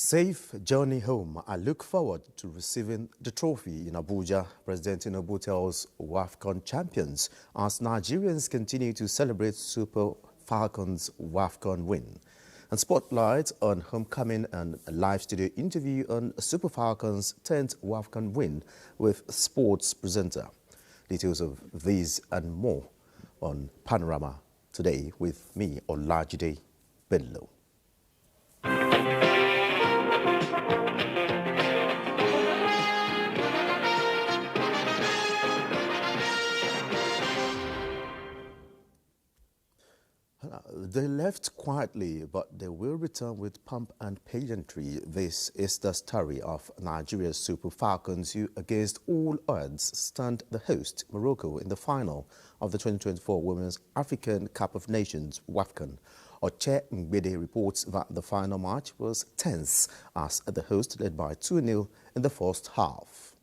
Safe journey home. I look forward to receiving the trophy in Abuja, President Tinubu tells WAFCON champions as Nigerians continue to celebrate Super Falcons' WAFCON win. And spotlight on homecoming and a live studio interview on Super Falcons' 10th WAFCON win with sports presenter. Details of these and more on Panorama today with me, Olajide Bello. They left quietly, but they will return with pomp and pageantry. This is the story of Nigeria's Super Falcons, who, against all odds, stand the host, Morocco, in the final of the 2024 Women's African Cup of Nations, WAFCON. Oche Ngbede reports that the final match was tense as the host led by 2-0 in the first half.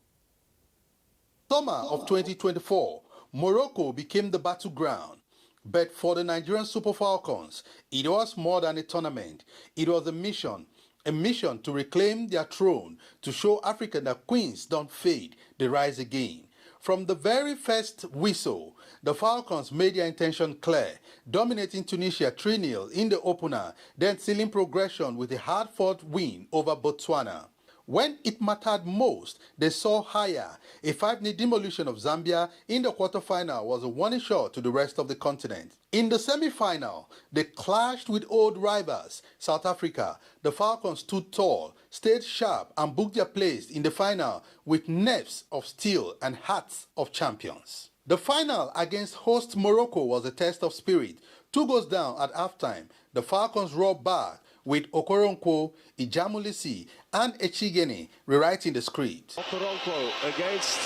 Summer of 2024, Morocco became the battleground. But for the Nigerian Super Falcons, it was more than a tournament. It was a mission to reclaim their throne, to show Africa that queens don't fade, they rise again. From the very first whistle, the Falcons made their intention clear, dominating Tunisia 3-0 in the opener, then sealing progression with a hard-fought win over Botswana. When it mattered most, they saw higher. A 5-0 demolition of Zambia in the quarterfinal was a warning shot to the rest of the continent. In the semi-final, they clashed with old rivals, South Africa. The Falcons stood tall, stayed sharp, and booked their place in the final with nerves of steel and hearts of champions. The final against host Morocco was a test of spirit. 2 goals down at halftime, the Falcons roared back, with Okoronkwo, Ijamulisi, and Echigene rewriting the script. Okoronkwo against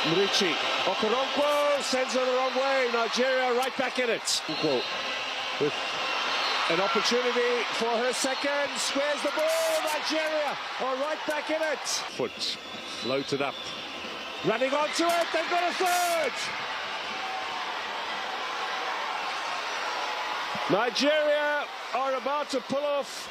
Mrichi. Okoronkwo sends her the wrong way. Nigeria right back in it. With an opportunity for her second. Squares the ball. Nigeria are right back in it. Foot floated up. Running onto it. They've got a third. Nigeria are about to pull off.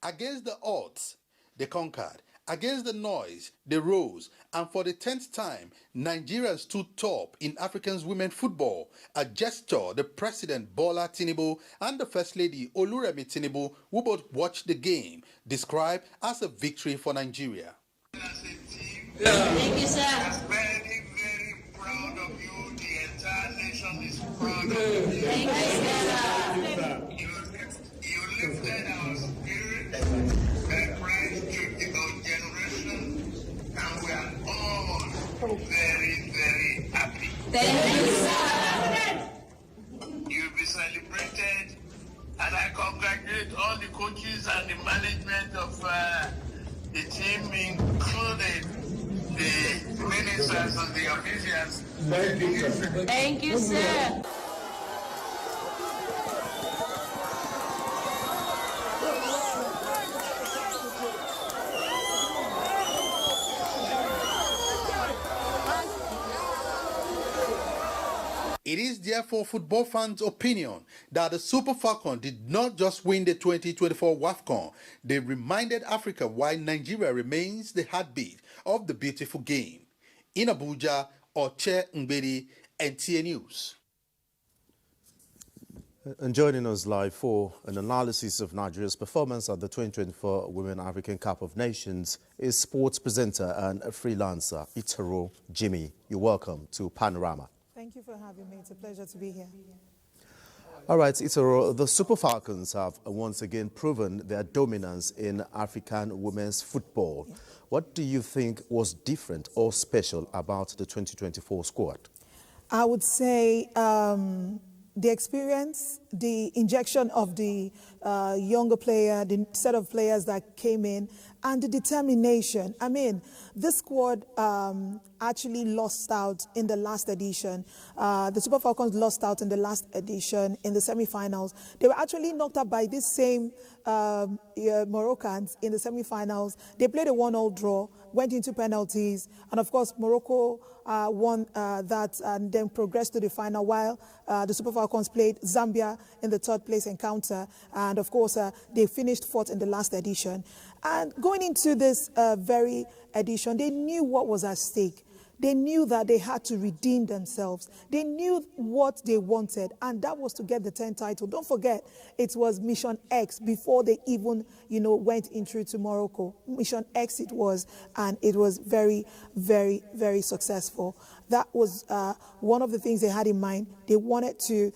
Against the odds, they conquered. Against the noise, they rose. And for the 10th time, Nigeria stood top in African women's football, a gesture the President Bola Tinubu and the First Lady Oluremi Tinubu, who both watched the game, described as a victory for Nigeria. Thank you, sir. I'm very, very proud of you. The entire nation is proud of you. Thank you, sir. You lifted our spirit. Very, very happy. Thank you, sir. You'll be celebrated, and I congratulate all the coaches and the management of the team, including the ministers and the officials. Thank you, sir. Thank you, sir. It is therefore football fans' opinion that the Super Falcons did not just win the 2024 WAFCON. They reminded Africa why Nigeria remains the heartbeat of the beautiful game. In Abuja, Oche Ngbede, NTA News. And joining us live for an analysis of Nigeria's performance at the 2024 Women African Cup of Nations is sports presenter and freelancer Itaro Jimmy. You're welcome to Panorama. Thank you for having me. It's a pleasure to be here. All right, Itaro, the Super Falcons have once again proven their dominance in African women's football. Yeah. What do you think was different or special about the 2024 squad? I would say the experience, the injection of the younger player, the set of players that came in, and the determination. I mean, this squad actually lost out in the last edition. The Super Falcons lost out in the last edition in the semi-finals. They were actually knocked out by these same Moroccans in the semi-finals. They played a 1-1 draw, went into penalties, and of course, Morocco won that and then progressed to the final, while the Super Falcons played Zambia in the third place encounter. And of course, they finished fourth in the last edition. And going into this very edition, they knew what was at stake. They knew that they had to redeem themselves. They knew what they wanted, and that was to get the 10th title. Don't forget, it was Mission X before they even, went into Morocco. Mission X it was, and it was very, very, very successful. That was one of the things they had in mind. They wanted to,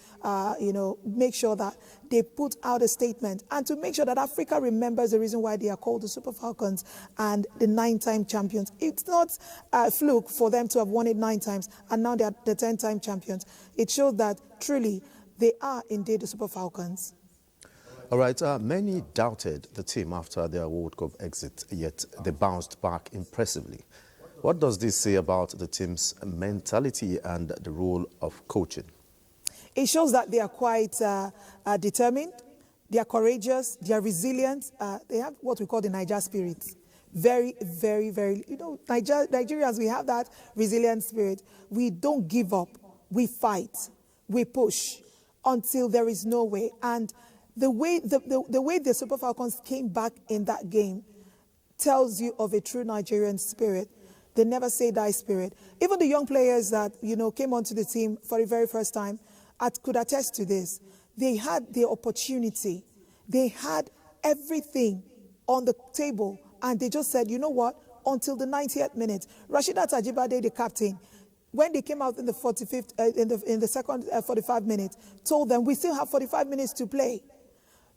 make sure that they put out a statement and to make sure that Africa remembers the reason why they are called the Super Falcons and the 9-time champions. It's not a fluke for them to have won it 9 times and now they are the 10-time champions. It shows that truly they are indeed the Super Falcons. All right, many doubted the team after their World Cup exit, yet they bounced back impressively. What does this say about the team's mentality and the role of coaching? It shows that they are quite determined, they are courageous, they are resilient. They have what we call the Niger spirit. Very, very, very, Nigerians, we have that resilient spirit. We don't give up, we fight, we push until there is no way. And the way the Super Falcons came back in that game tells you of a true Nigerian spirit. They never say die spirit. Even the young players that, came onto the team for the very first time, could attest to this. They had the opportunity. They had everything on the table. And they just said, you know what, until the 90th minute. Rasheedat Ajibade, the captain, when they came out in the 45th, in the second 45 minutes, told them, we still have 45 minutes to play.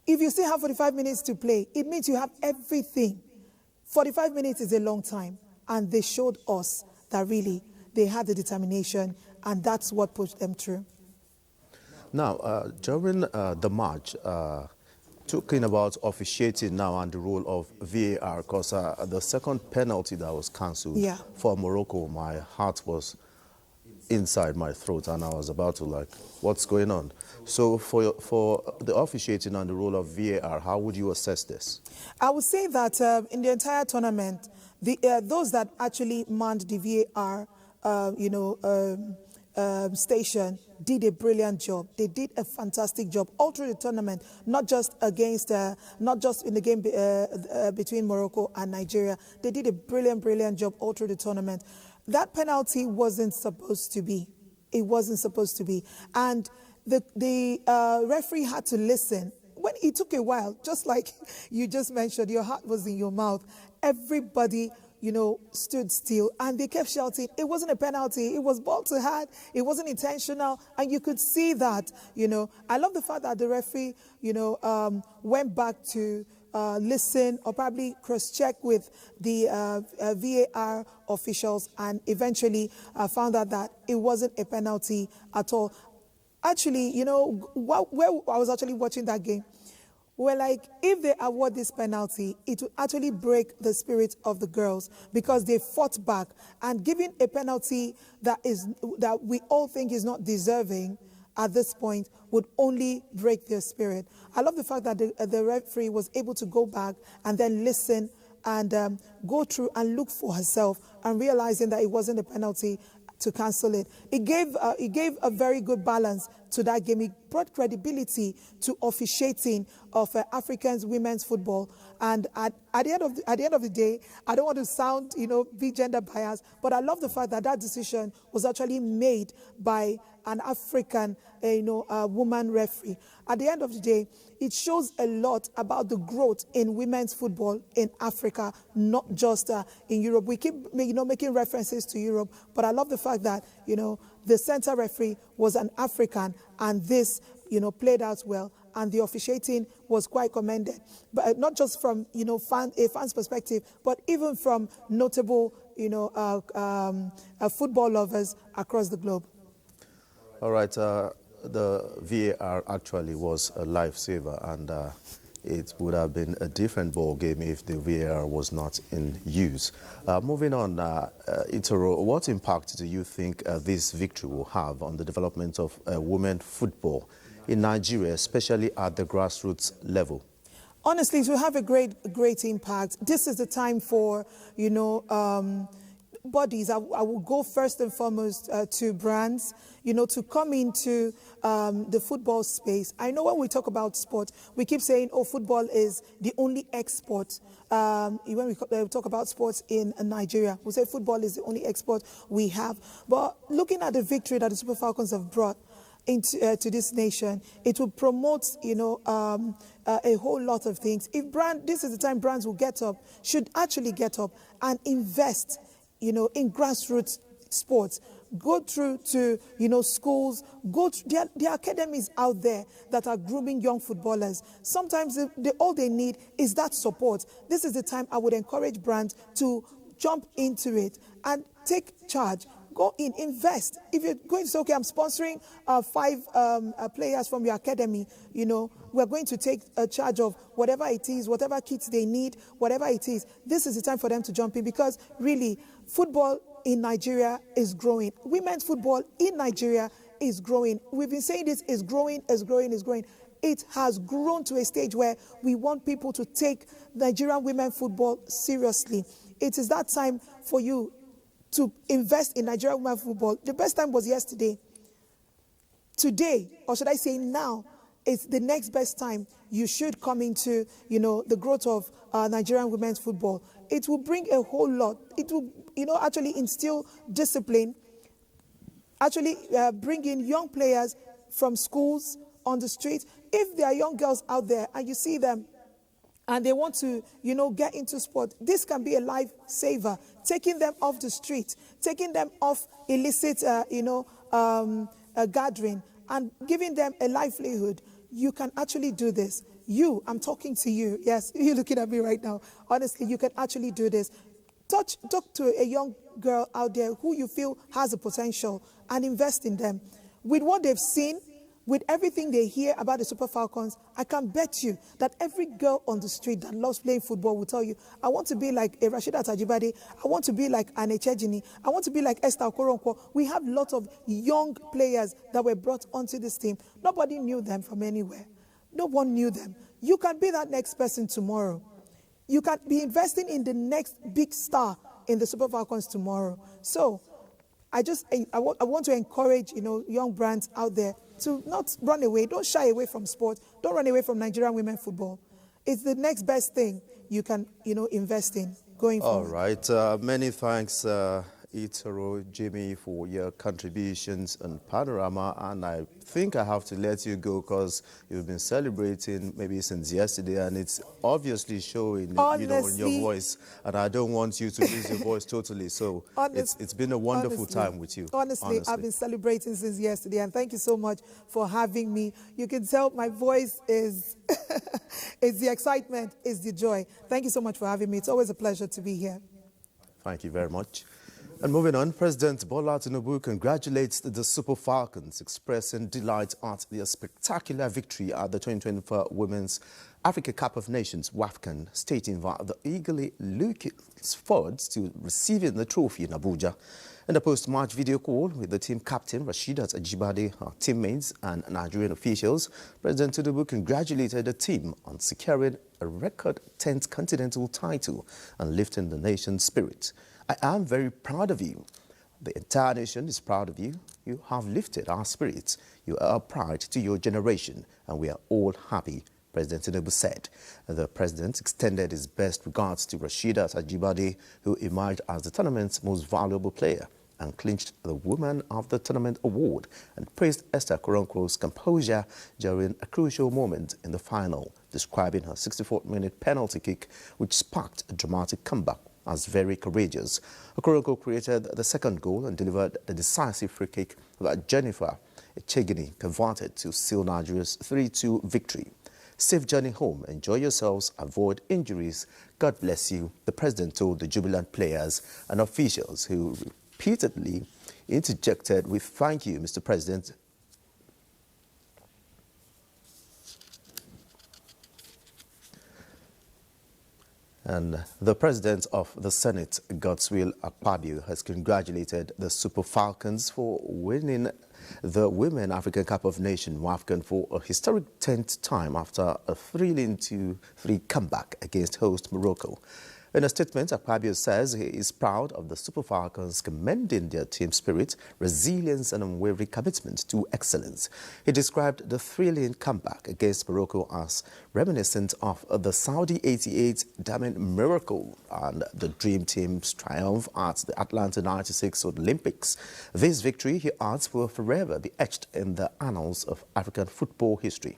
If you still have 45 minutes to play, it means you have everything. 45 minutes is a long time. And they showed us that really they had the determination, and that's what pushed them through. Now, during the match, talking about officiating now and the role of VAR, because the second penalty that was cancelled for Morocco, my heart was inside my throat and I was about to what's going on? So for the officiating and the role of VAR, how would you assess this? I would say that in the entire tournament, those that actually manned the VAR, station did a brilliant job. They did a fantastic job all through the tournament, not just in the game between Morocco and Nigeria. They did a brilliant job all through the tournament. That penalty wasn't supposed to be. It wasn't supposed to be. And the referee had to listen. When it took a while, just like you just mentioned, your heart was in your mouth. Everybody, stood still and they kept shouting. It wasn't a penalty. It was ball to head. It wasn't intentional. And you could see that, I love the fact that the referee, went back to listen or probably cross-check with the VAR officials and eventually found out that it wasn't a penalty at all. Actually, where I was actually watching that game, we're like, if they award this penalty, it will actually break the spirit of the girls because they fought back, and giving a penalty that we all think is not deserving at this point would only break their spirit. I love the fact that the referee was able to go back and then listen and go through and look for herself and realizing that it wasn't a penalty to cancel it. It gave a very good balance to that game. It brought credibility to officiating of African women's football. And at the end of the day, I don't want to sound, be gender biased, but I love the fact that that decision was actually made by an African, woman referee. At the end of the day, it shows a lot about the growth in women's football in Africa, not just in Europe. We keep, making references to Europe, but I love the fact that, the center referee was an African, and this, played out well, and the officiating was quite commended. But not just from, a fan's perspective, but even from notable, football lovers across the globe. All right, the VAR actually was a lifesaver, and it would have been a different ball game if the VAR was not in use. Moving on, Itoro, what impact do you think this victory will have on the development of women football in Nigeria, especially at the grassroots level? Honestly, it will have a great impact. This is the time for, bodies. I will go first and foremost to brands, to come into the football space. I know when we talk about sport, we keep saying, oh, football is the only export. When we talk about sports in Nigeria, we say football is the only export we have. But looking at the victory that the Super Falcons have brought into to this nation, it will promote, a whole lot of things. This is the time brands will should actually get up and invest in grassroots sports. Go through to, schools, go to, there are academies out there that are grooming young footballers. Sometimes all they need is that support. This is the time I would encourage brands to jump into it and take charge. Go in, invest. If you're going to say, okay, I'm sponsoring 5 players from your academy, we're going to take charge of whatever it is, whatever kits they need, whatever it is. This is the time for them to jump in, because really, football in Nigeria is growing. Women's football in Nigeria is growing. We've been saying this is growing, is growing, is growing. It has grown to a stage where we want people to take Nigerian women football seriously. It is that time for you to invest in Nigerian women football. The best time was yesterday. Today, or should I say now, is the next best time you should come into, the growth of Nigerian women's football. It will bring a whole lot. It will, actually instill discipline, actually bring in young players from schools on the street. If there are young girls out there and you see them and they want to, get into sport, this can be a lifesaver. Taking them off the street, taking them off illicit, gathering, and giving them a livelihood. You can actually do this. I'm talking to you. Yes, you're looking at me right now. Honestly, you can actually do this. Talk to a young girl out there who you feel has a potential and invest in them. With what they've seen, with everything they hear about the Super Falcons, I can bet you that every girl on the street that loves playing football will tell you, I want to be like a Rashida Tajibade, I want to be like Ane Chejini, I want to be like Esther Okoronkwo. We have lots of young players that were brought onto this team. Nobody knew them from anywhere. No one knew them. You can be that next person tomorrow. You can be investing in the next big star in the Super Falcons tomorrow. So I want to encourage, young brands out there to not run away. Don't shy away from sport. Don't run away from Nigerian women football. It's the next best thing you can, invest in going forward. All right. Many thanks, Itoro, Jimmy, for your contributions on Panorama. And I think I have to let you go because you've been celebrating maybe since yesterday, and it's obviously showing, in your voice. And I don't want you to lose your voice totally. So it's been a wonderful time with you. Honestly, I've been celebrating since yesterday, and thank you so much for having me. You can tell my voice is, is the excitement, is the joy. Thank you so much for having me. It's always a pleasure to be here. Thank you very much. And moving on, President Bola Tinubu congratulates the Super Falcons, expressing delight at their spectacular victory at the 2024 Women's Africa Cup of Nations, WAFCON, stating that the eagerly looking forward to receiving the trophy in Abuja. In a post-match video call with the team captain, Rasheedat Ajibade, her teammates and Nigerian officials, President Tinubu congratulated the team on securing a record 10th continental title and lifting the nation's spirit. I am very proud of you. The entire nation is proud of you. You have lifted our spirits. You are a pride to your generation, and we are all happy, President Tinubu said. The president extended his best regards to Rasheedat Ajibade, who emerged as the tournament's most valuable player and clinched the Woman of the Tournament award, and praised Esther Okoronkwo's composure during a crucial moment in the final, describing her 64th-minute penalty kick, which sparked a dramatic comeback, as very courageous. Okoronkwo created the second goal and delivered the decisive free kick that Jennifer Echegini converted to seal Nigeria's 3-2 victory. Safe journey home, enjoy yourselves, avoid injuries. God bless you, the president told the jubilant players and officials, who repeatedly interjected with "Thank you, Mr. President." And the president of the Senate, Godswill Akpabio, has congratulated the Super Falcons for winning the Women African Cup of Nations WAFCON for a historic 10th time after a thrilling 2-3 comeback against host Morocco. In a statement, Akpabio says he is proud of the Super Falcons, commending their team spirit, resilience and unwavering commitment to excellence. He described the thrilling comeback against Morocco as reminiscent of the Saudi 88 Diamond Miracle and the Dream Team's triumph at the Atlanta 96 Olympics. This victory, he adds, will forever be etched in the annals of African football history.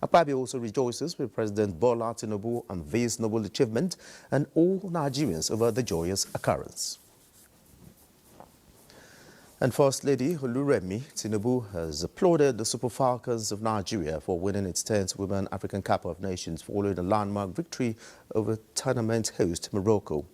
Akpabio also rejoices with President Bola Tinubu on this noble achievement and all Nigerians over the joyous occurrence. And First Lady Oluremi Tinubu has applauded the Super Falcons of Nigeria for winning its 10th Women African Cup of Nations following a landmark victory over tournament host Morocco.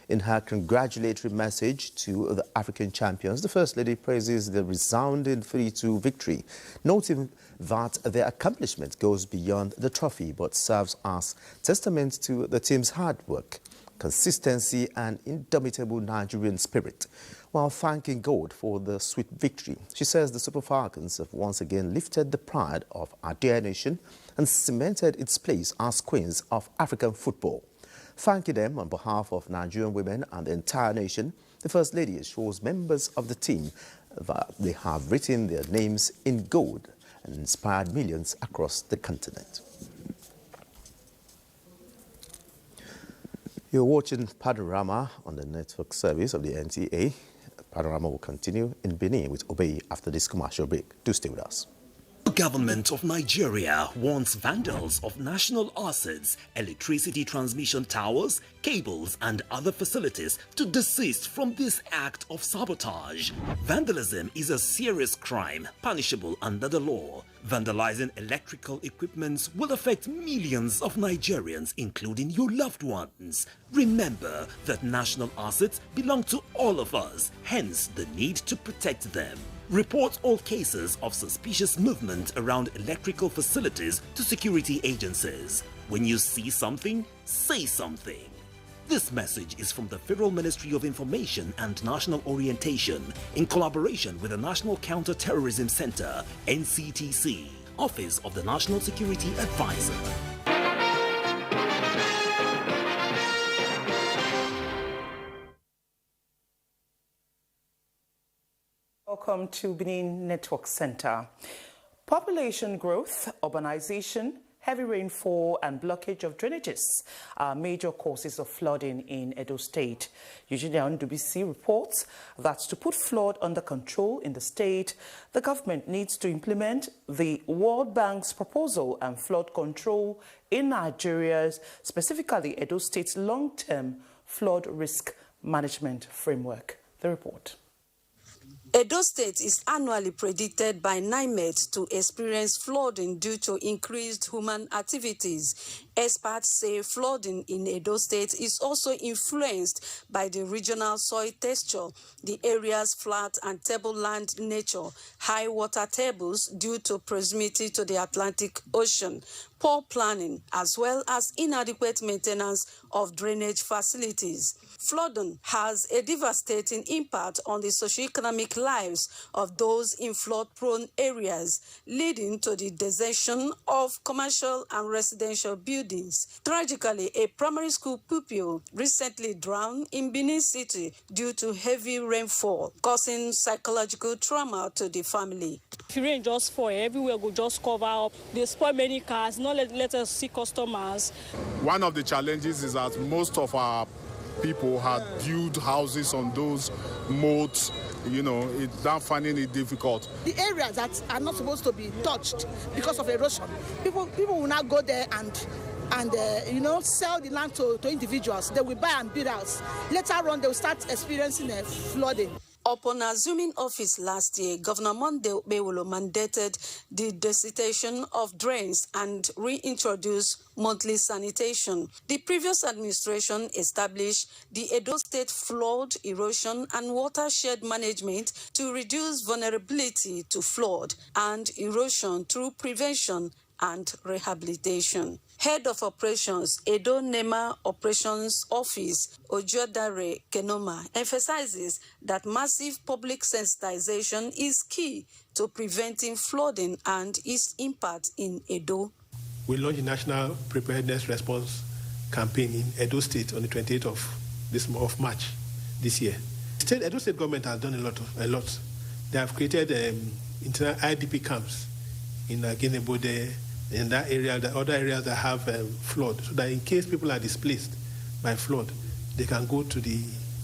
In her congratulatory message to the African champions, the First Lady praises the resounding 3-2 victory, noting that their accomplishment goes beyond the trophy but serves as testament to the team's hard work, consistency and indomitable Nigerian spirit. While thanking God for the sweet victory, she says the Super Falcons have once again lifted the pride of our dear nation and cemented its place as queens of African football. Thanking them on behalf of Nigerian women and the entire nation, the First Lady assures members of the team that they have written their names in gold and inspired millions across the continent. You're watching Panorama on the network service of the NTA. Panorama will continue in Benin with Obey after this commercial break. Do stay with us. The government of Nigeria warns vandals of national assets, electricity transmission towers, cables and other facilities to desist from this act of sabotage. Vandalism is a serious crime punishable under the law. Vandalizing electrical equipment will affect millions of Nigerians, including your loved ones. Remember that national assets belong to all of us, hence the need to protect them. Report all cases of suspicious movement around electrical facilities to security agencies. When you see something, say something. This message is from the Federal Ministry of Information and National Orientation in collaboration with the National Counter-Terrorism Center, NCTC, Office of the National Security Advisor. Welcome to Benin Network Center. Population growth, urbanization, heavy rainfall and blockage of drainages are major causes of flooding in Edo State. Eugenia Ndubisi reports that to put flood under control in the state, the government needs to implement the World Bank's proposal and flood control in Nigeria's, specifically Edo State's long-term flood risk management framework. The report. Edo State is annually predicted by NIMET to experience flooding due to increased human activities. Experts say flooding in Edo State is also influenced by the regional soil texture, the area's flat and tableland nature, high water tables due to proximity to the Atlantic Ocean, poor planning, as well as inadequate maintenance of drainage facilities. Flooding has a devastating impact on the socioeconomic lives of those in flood-prone areas, leading to the desertion of commercial and residential buildings. Tragically, a primary school pupil recently drowned in Benin City due to heavy rainfall, causing psychological trauma to the family. If rain just fall, everywhere will just cover up. They spoil many cars, not let us see customers. One of the challenges is that most of our people had built houses on those moats. You know, it's now finding it difficult. The areas that are not supposed to be touched because of erosion, people will now go there and sell the land to individuals. They will buy and build house. Later on, they will start experiencing flooding. Upon assuming office last year, Governor Monday Bewolo mandated the desiccation of drains and reintroduced monthly sanitation. The previous administration established the Edo State Flood, Erosion and Watershed Management to reduce vulnerability to flood and erosion through prevention and Rehabilitation. Head of Operations, Edo NEMA Operations Office, Ojodare Kenoma, emphasizes that massive public sensitization is key to preventing flooding and its impact in Edo. We launched a national preparedness response campaign in Edo State on the 28th of March this year. Edo State government has done a lot. They have created internal IDP camps in Guinea-Bode, in that area, the other areas that have flood, so that in case people are displaced by flood, they can go to the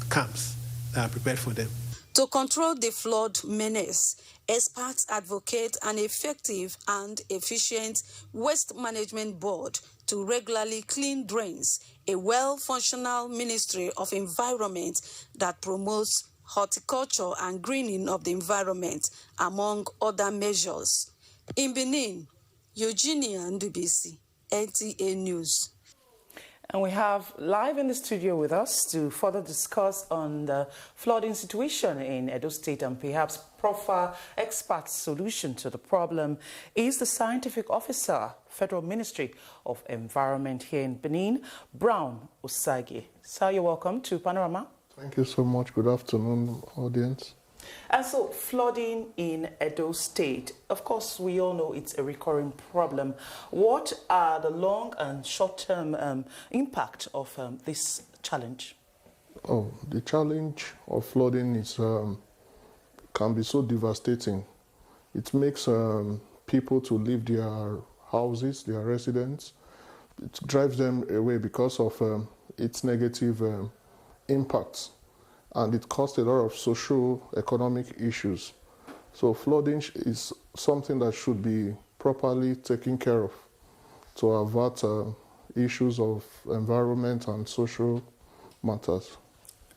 camps that are prepared for them. To control the flood menace, experts advocate an effective and efficient waste management board to regularly clean drains, a well-functional Ministry of Environment that promotes horticulture and greening of the environment, among other measures. In Benin, Eugenia Ndubisi, NTA News. And we have live in the studio with us to further discuss on the flooding situation in Edo State and perhaps proffer expert solution to the problem is the Scientific Officer, Federal Ministry of Environment here in Benin, Brown Usagi. Sir, you're welcome to Panorama. Thank you so much. Good afternoon, audience. And so, flooding in Edo State, of course, we all know it's a recurring problem. What are the long and short-term impact of this challenge? Oh, the challenge of flooding is can be so devastating. It makes people to leave their houses, their residence. It drives them away because of its negative impacts. And it caused a lot of socio-economic issues. So flooding is something that should be properly taken care of to avert issues of environment and social matters.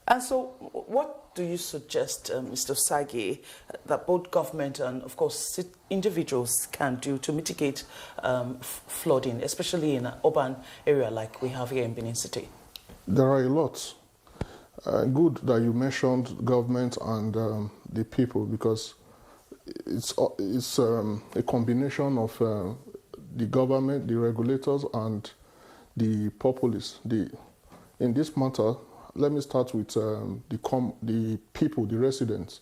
And so what do you suggest, Mr. Sagi, that both government and, of course, individuals can do to mitigate flooding, especially in an urban area like we have here in Benin City? There are a lot. Good that you mentioned government and the people, because it's a combination of the government, the regulators, and the populace. In this matter, let me start with the people, the residents.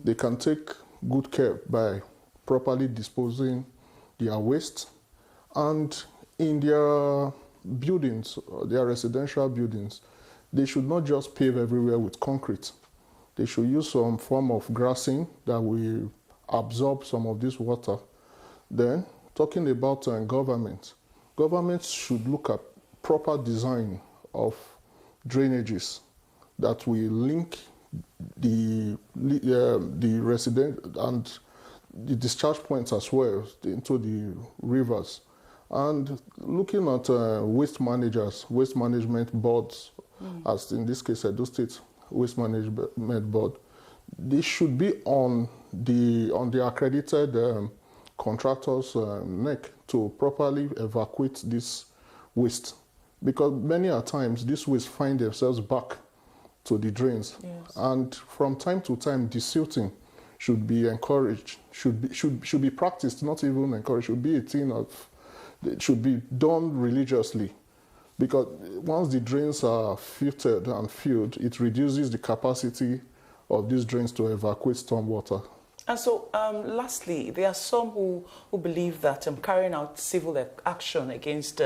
They can take good care by properly disposing their waste, and in their buildings, their residential buildings, they should not just pave everywhere with concrete. They should use some form of grassing that will absorb some of this water. Then, talking about government should look at proper design of drainages that will link the resident and the discharge points as well into the rivers. And looking at waste management boards, as in this case, Edo State Waste Management Board, they should be on the accredited contractor's neck to properly evacuate this waste, because many a times these waste find themselves back to the drains. Yes. And from time to time, desilting should be encouraged, should be practiced, not even encouraged. Should be a thing it should be done religiously. Because once the drains are filtered and filled, it reduces the capacity of these drains to evacuate stormwater. And so, lastly, there are some who believe that carrying out civil action against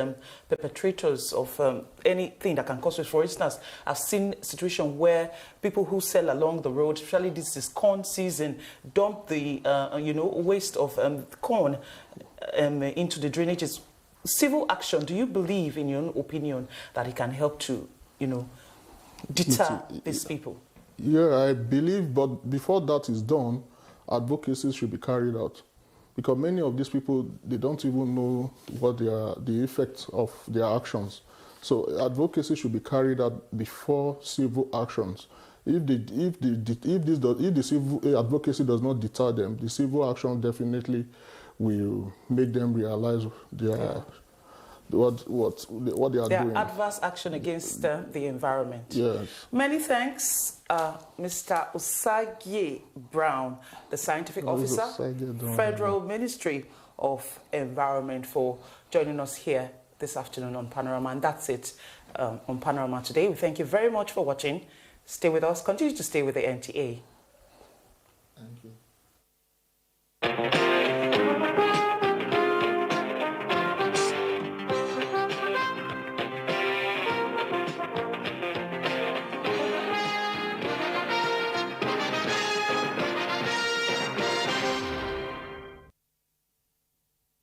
perpetrators of anything that can cause it. For instance, I've seen a situation where people who sell along the road, especially this is corn season, dump the waste of corn into the drainages. Civil action, do you believe, in your own opinion, that it can help to, deter these people? Yeah, I believe, but before that is done, advocacy should be carried out. Because many of these people, they don't even know what the effects of their actions. So advocacy should be carried out before civil actions. If the civil advocacy does not deter them, the civil action definitely will make them realize what they are doing. Adverse action against the environment. Yes. Many thanks, Mr. Usagi Brown, the Scientific Officer, Federal Ministry of Environment, for joining us here this afternoon on Panorama. And that's it on Panorama today. We thank you very much for watching. Stay with us. Continue to stay with the NTA. Thank you.